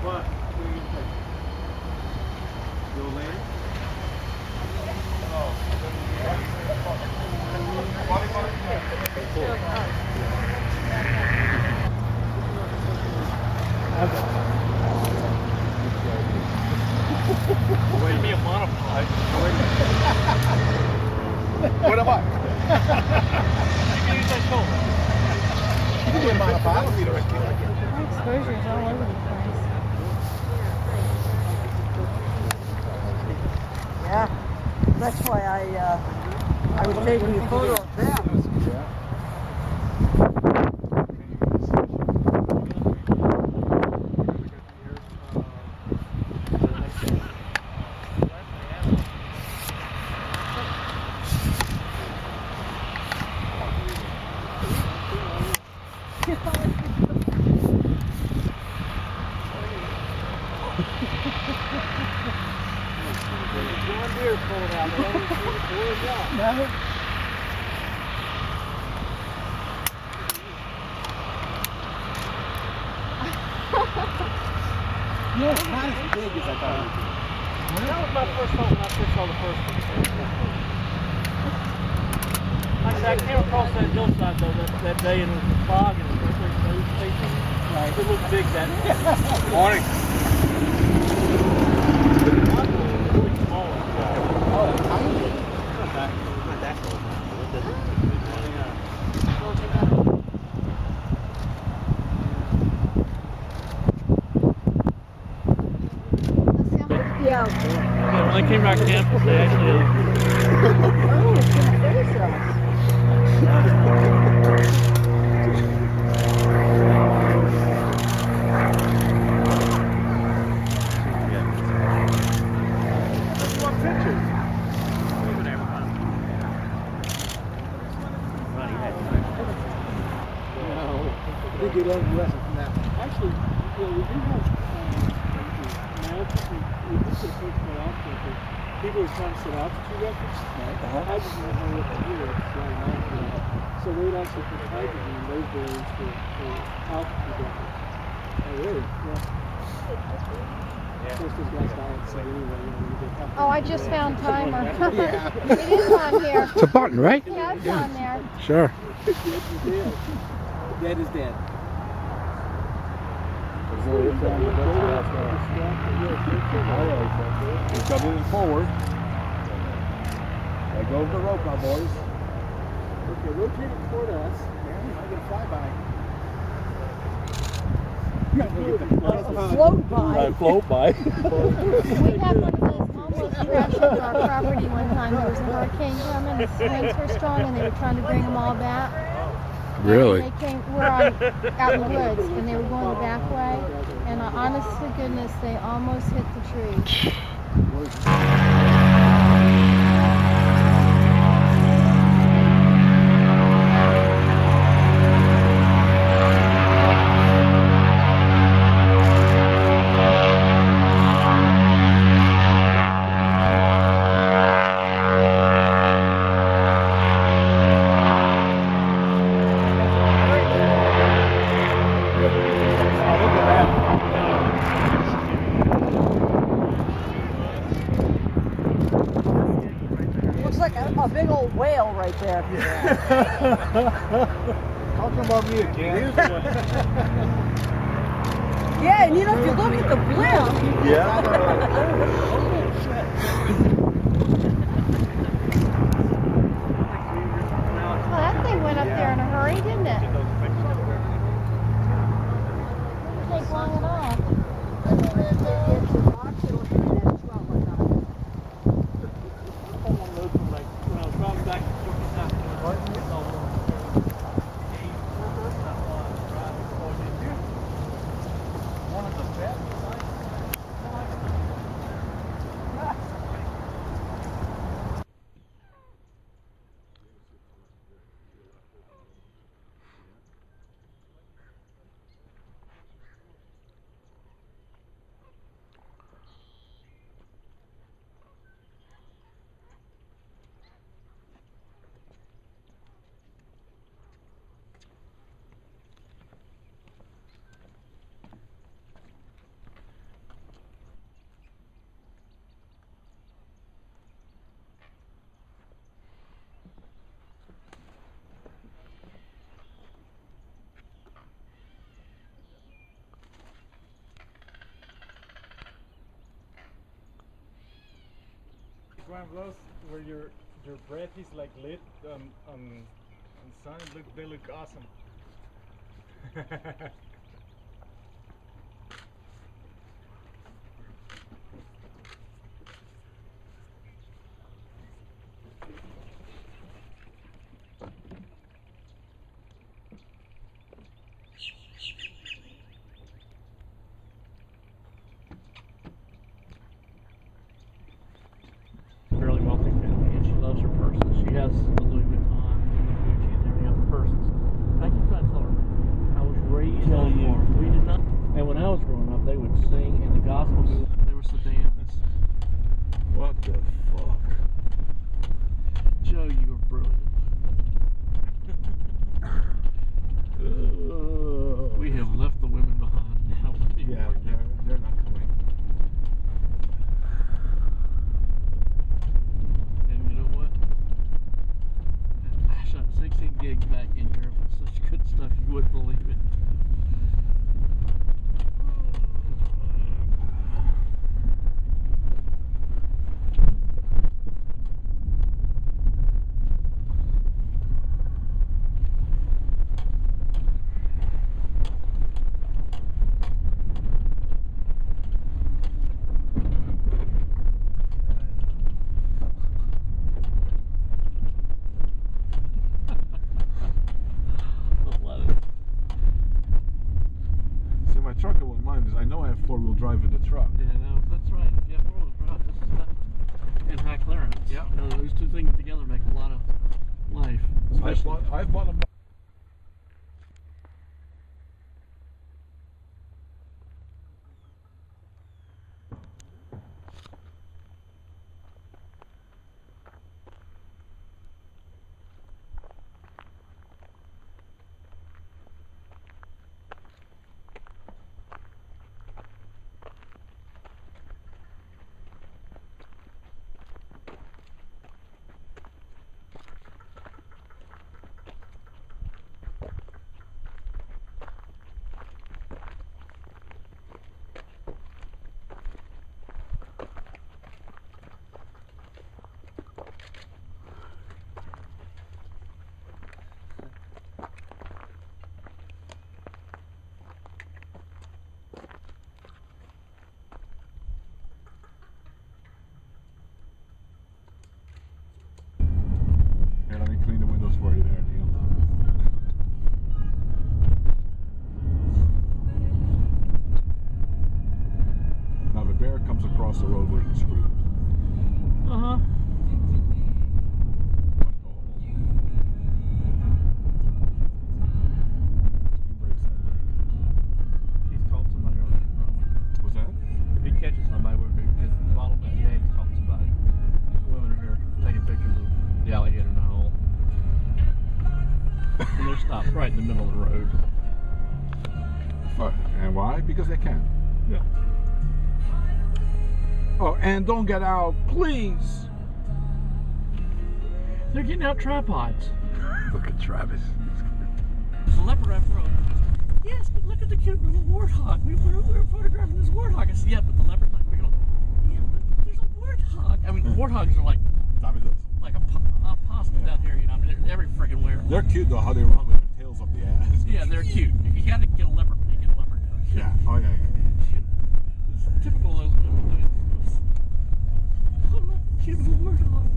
What? You'll land? Wait, me a monopod. What am I? You can use that shoulder. You can be a monopod. I don't need a rescue. My exposure's all over the place. Yeah, that's why I was taking a photo of them. No, it's not as big as I thought it would be. That was my first thought when I first saw the first one. Like I said, I came across that hillside though that day and it was fog and it was really smooth facing. Right. It looked big that day. Morning. Really small. Oh, that's tiny. Not that close. Yeah. Yeah, when they came back to campus, they actually. Oh, it's gonna face us. They get every lesson from that. Actually, we do have now we did get approached by Oscar because people are trying to set altitude records. Hydrogen is only what they do, it's flying altitude. So they would actually put hydrogen in those barriers for altitude records. Oh, really? Yeah. Of course, those guys died, so anyway, Oh, I just found timer. Yeah. It is on here. It's a button, right? Yeah, it's on there. Sure. Dead is dead. We're coming forward. There goes the rope, my boys. Okay, rotate it toward us. I get a flyby. Float by. Float by. We had one of those almost crash into our property one time. There was a hurricane coming, the winds were strong, and they were trying to bring them all back. Really? And they came, we're out in the woods, and they were going the back way, and honest to goodness, they almost hit the tree. Looks like a big old whale right there. Talking about me again. Yeah, and you know, if you look at the blimp. Yeah. Well, that thing went up there in a hurry, didn't it? Didn't take long at all. When I was driving back to One of the best. one of those where your breath is like lit on sun. They look awesome. Fairly wealthy family, and she loves her purses. She has the Louis Vuitton, Gucci, and every other purses. And I keep trying to tell her, I was raised on a farm. We did not. And when I was growing up, they would sing in the gospel music. There were sedans. What the fuck? Joe, you were brilliant. We have left the women behind now. Yeah, they're not coming. And you know what? I shot 16 gigs back in Europe with such good stuff you wouldn't believe it. See, my truck I wouldn't mind because I know I have four-wheel drive in the truck. Yeah, no, that's right. If you have four-wheel drive, this is not in high clearance. Yeah. You know, those two things together make a lot of life. I've bought them. Here, let me clean the windows for you there, Neil. Now the bear comes across the road with the screw. Uh-huh. He breaks that brake. He's caught somebody already, probably. What's that? If he catches somebody, we're going to get the bottle back. Yeah, he's caught somebody. The women are here taking pictures of the alligator in the hole. And they're stopped right in the middle of the road. Fuck. And why? Because they can. Yeah. Oh, and don't get out, please. They're getting out tripods. Look at Travis. There's a leopard after all. Yes, but look at the cute little warthog. We were photographing this warthog. I said, yeah, but the leopard's not big enough. Yeah, but there's a warthog. I mean, warthogs are like a possum down here, you know. I mean, they're every friggin' where. They're cute though, how they run with their tails up the ass. Yeah, they're cute. You gotta get a leopard when you get a leopard. Yeah. Oh yeah. It's typical of those. Oh, look, cute little warthog.